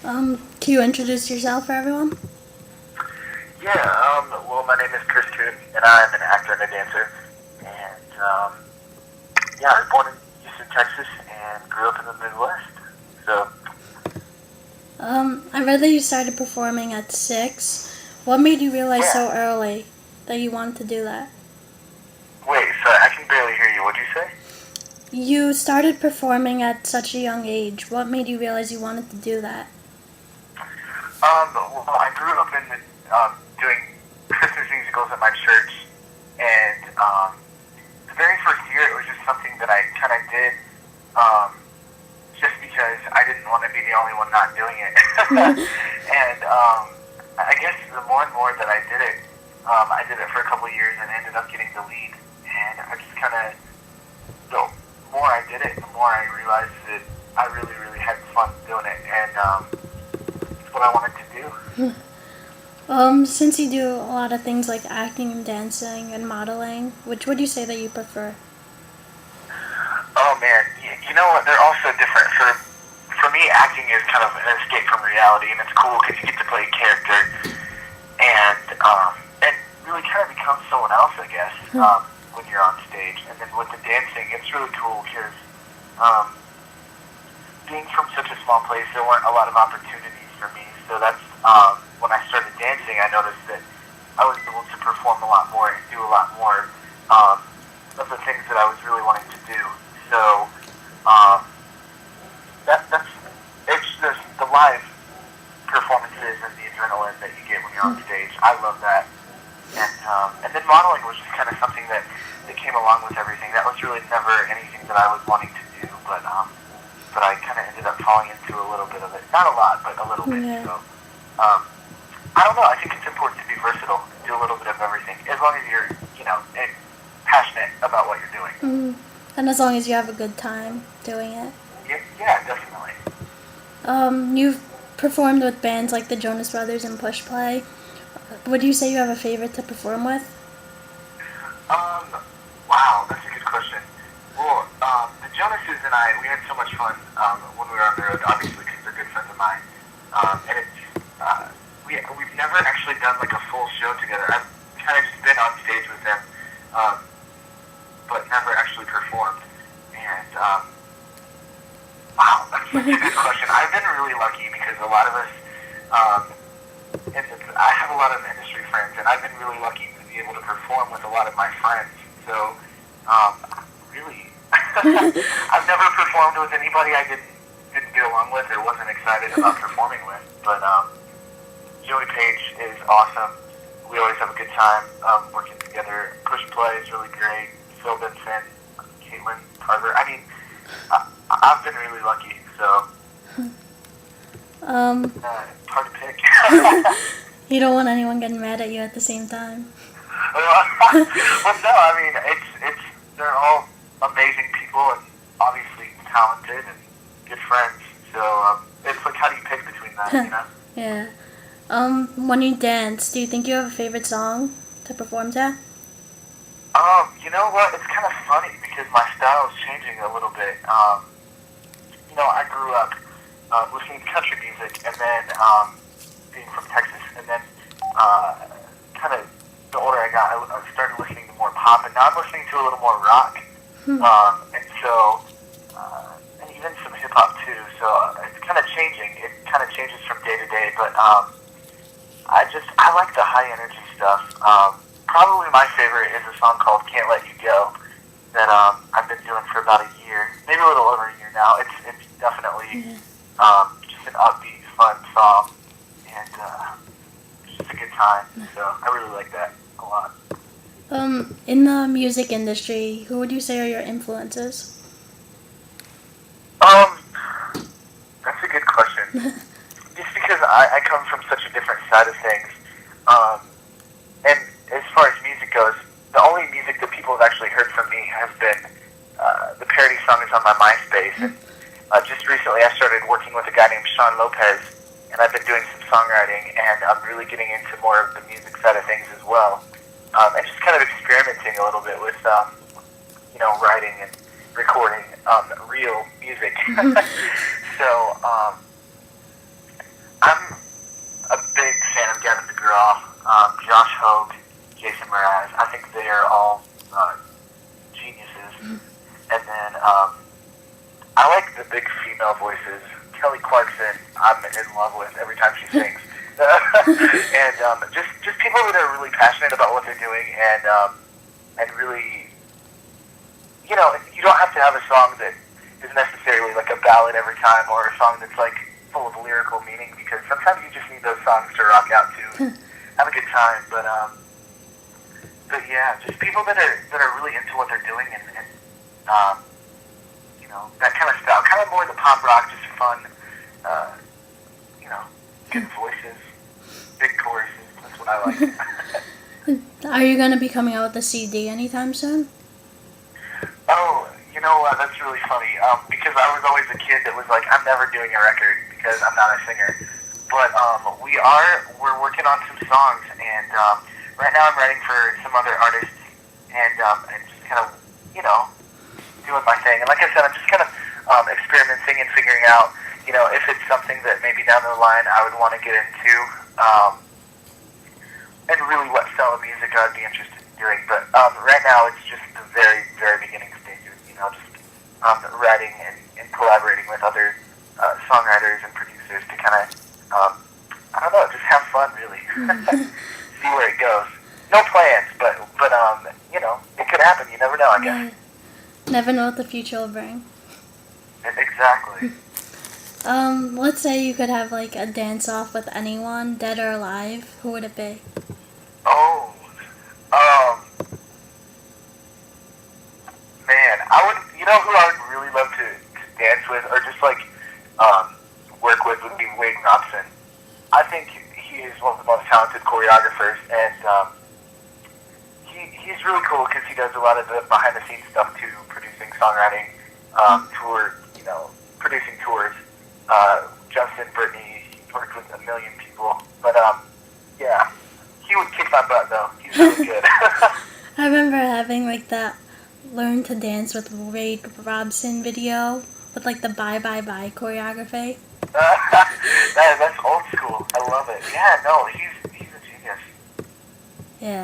Can you introduce yourself for everyone? Yeah, well, my name is Chris Koon, and I'm an actor and a dancer. And, yeah, I was born in Houston, Texas, and grew up in the Midwest. So, I read that you started performing at 6. What made you realize yeah. so early that you wanted to do that? Wait, sorry, I can barely hear you. What'd you say? You started performing at such a young age. What made you realize you wanted to do that? Well, I grew up doing Christmas musicals at my church, and, the very first year it was just something that I kind of did, um, just because I didn't want to be the only one not doing it. And I guess the more and more that I did it for a couple of years and ended up getting the lead. And I just kind of, the more I did it, the more I realized that I really, really had fun doing it. And it's what I wanted to do. Since you do a lot of things like acting and dancing and modeling, which would you say that you prefer? Oh man, you know what? They're all so different. For me, acting is kind of an escape from reality, and it's cool because you get to play a character and really kind of become someone else, I guess, when you're on stage. And then with the dancing, it's really cool because um, being from such a small place, there weren't a lot of opportunities for me. So that's when I started dancing, I noticed that I was able to perform a lot more and do a lot more of the things that I was really wanting to do. So um, that's it's just the live performances and the adrenaline that you get when you're on stage. I love that, and then modeling was just kind of something that came along with everything. That was really never anything that I was wanting to do, but I kind of ended up falling into a little bit of it. Not a lot, but a little bit. Yeah. So um, I don't know. I think it's important to be versatile, do a little bit of everything, as long as you're passionate about what you're doing. And as long as you have a good time doing it. Yeah, definitely. You've performed with bands like the Jonas Brothers and Push Play. Would you say you have a favorite to perform with? Um, wow, that's a good question. Well, the Jonases and I, we had so much fun when we were on the road, obviously, because they're good friends of mine. And we've never actually done like a full show together. I've kind of just been on stage with them, um, but never actually performed. And wow, that's such a good question. I've been really lucky because a lot of us, um, I have a lot of industry friends, and I've been really lucky to be able to perform with a lot of my friends. So, really, I've never performed with anybody I didn't get along with or wasn't excited about performing with. But Joey Page is awesome. We always have a good time working together. Push Play is really great. Phil Vincent, Caitlin Carver. I mean, I've been really lucky. So it's hard to pick. You don't want anyone getting mad at you at the same time. Well, no, I mean, they're all amazing people and obviously talented and good friends. So it's like, how do you pick between that? Yeah. When you dance, do you think you have a favorite song to perform to? You know what? It's kind of funny because my style is changing a little bit. I grew up listening to country music, and then being from Texas, and then kind of the older I got, I started listening to more pop, and now I'm listening to a little more rock, and so and even some hip hop too. So it's kind of changing. It kind of changes from day to day, but I like the high energy stuff. Probably my favorite is a song called "Can't Let You Go" that I've been doing for about a year, maybe a little over a year now. It's definitely just an upbeat, fun song, and it's just a good time. So I really like that a lot. In the music industry, who would you say are your influences? Um, that's a good question. Just because I come from such a different side of things, and as far as music goes, the only music that people have actually heard from me has been the parody songs on my MySpace. And just recently, I started working with a guy named Sean Lopez, and I've been doing some songwriting, and I'm really getting into more of the music side of things as well, and just kind of experimenting a little bit with writing and recording real music. So Mraz. I think they are all geniuses. And then I like the big female voices. Kelly Clarkson, I'm in love with every time she sings. And just people that are really passionate about what they're doing and really, you know, you don't have to have a song that is necessarily like a ballad every time or a song that's like full of lyrical meaning, because sometimes you just need those songs to rock out to, have a good time. But yeah, just people that are really into what they're doing and you know, that kind of style, kind of more the pop rock, just fun, you know, good voices, big choruses. That's what I like. Are you going to be coming out with a CD anytime soon? Oh, you know what? That's really funny. Because I was always a kid that was like, I'm never doing a record because I'm not a singer. But we're working on some songs, and right now I'm writing for some other artists, and just kind of, you know, doing my thing. And like I said, I'm just kind of experimenting and figuring out, you know, if it's something that maybe down the line I would want to get into, and really what style of music I'd be interested in doing. But right now it's just the very, very beginning stages, you know, just writing and collaborating with other songwriters and producers to kind of, I don't know, just have fun, really. See where it goes. No plans, but you know, it could happen. You never know, I guess. Never know what the future will bring. Exactly. Let's say you could have like a dance off with anyone, dead or alive. Who would it be? Oh, man, you know who I would really love to dance with, or just like, work with, would be Wade Robson. I think he is one of the most talented choreographers, and, he's really cool because he does a lot of the behind the scenes stuff too, producing, songwriting, you know, producing tours. Justin, Brittany, he's worked with a million people, but, yeah. He would kick my butt, though. He's really good. I remember having like that learn to dance with Wade Robson video with like the bye bye bye choreography. That's old school. I love it. Yeah, no, he's a genius. Yeah.